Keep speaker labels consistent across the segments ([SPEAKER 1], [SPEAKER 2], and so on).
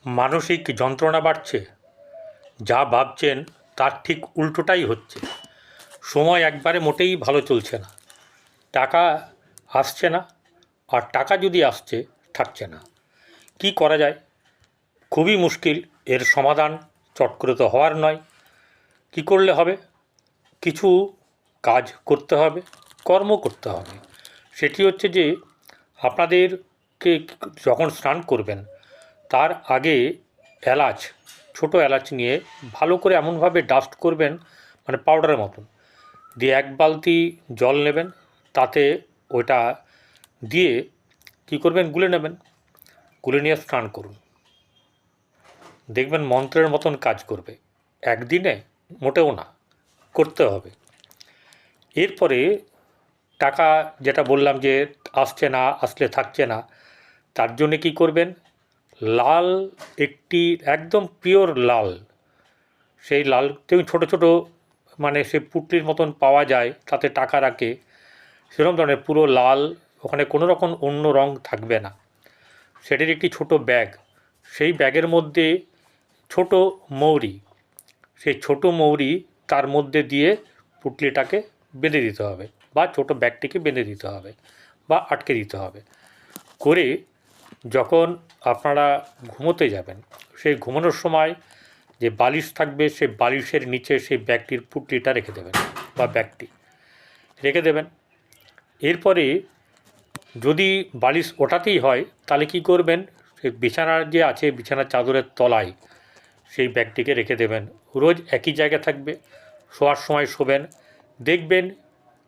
[SPEAKER 1] মানসিক যন্ত্রণা বাড়ছে, যা ভাবছেন তার ঠিক উল্টোটাই হচ্ছে। সময় একবারে মোটেই ভালো চলছে না, টাকা আসছে না, আর টাকা যদি আসছে থাকছে না। কি করা যায়? খুবই মুশকিল। এর সমাধান চট করে তো হওয়ার নয়। কি করলে হবে? কিছু কাজ করতে হবে, কর্ম করতে হবে। সেটি হচ্ছে যে আপনাদেরকে যখন স্নান করবেন তার আগে এলাচ, ছোটো এলাচ নিয়ে ভালো করে এমনভাবে ডাস্ট করবেন, মানে পাউডারের মতন, দিয়ে 1 বালতি জল নেবেন, তাতে ওটা দিয়ে কী করবেন, গুলে নেবেন। গুলে নিয়ে স্নান করুন, দেখবেন মন্ত্রের মতন কাজ করবে। একদিনে মোটেও না, করতে হবে। এরপরে টাকা যেটা বললাম যে আসছে না, আসলে থাকছে না, তার জন্যে কী করবেন, লাল একটি একদম পিওর লাল, সেই লালতেও ছোটো ছোটো মানে সে পুটলির মতন পাওয়া যায়, তাতে টাকা রাখে, সেরকম ধরনের পুরো লাল, ওখানে কোনো রকম অন্য রং থাকবে না, সেটির একটি ছোটো ব্যাগ। সেই ব্যাগের মধ্যে ছোটো মৌরি, সেই ছোটো মৌরি তার মধ্যে দিয়ে পুটলিটাকে বেঁধে দিতে হবে, বা ছোটো ব্যাগটিকে বেঁধে দিতে হবে, বা আটকে দিতে হবে। করে যখন আপনারা ঘুমোতে যাবেন, সেই ঘুমানোর সময় যে বালিশ থাকবে, সেই বালিশের নিচে সেই ব্যাগটির পুটলিটা রেখে দেবেন, বা ব্যাগটি রেখে দেবেন। এরপরে যদি বালিশ ওঠাতেই হয়, তাহলে কী করবেন, সেই বিছানার যে আছে, বিছানার চাদরের তলায় সেই ব্যাগটিকে রেখে দেবেন। রোজ একই জায়গায় থাকবে, শোয়ার সময় শোবেন। দেখবেন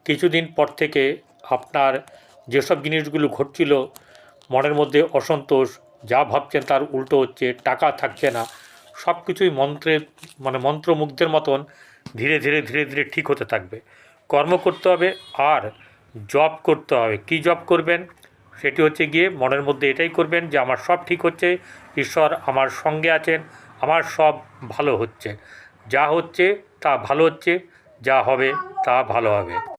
[SPEAKER 1] কিছুদিন পর থেকে আপনার যেসব জিনিসগুলো ঘটছিল, মনের মধ্যে অসন্তোষ, যা ভাবছেন তার উল্টো হচ্ছে, টাকা থাকছে না, সব কিছুই মন্ত্রের মানে মন্ত্রমুগ্ধের মতন ধীরে ধীরে ধীরে ধীরে ঠিক হতে থাকবে। কর্ম করতে হবে, আর জব করতে হবে। কি জব করবেন? সেটি হচ্ছে গিয়ে মনের মধ্যে এটাই করবেন যে আমার সব ঠিক হচ্ছে, ঈশ্বর আমার সঙ্গে আছেন, আমার সব ভালো হচ্ছে, যা হচ্ছে তা ভালো হচ্ছে, যা হবে তা ভালো হবে।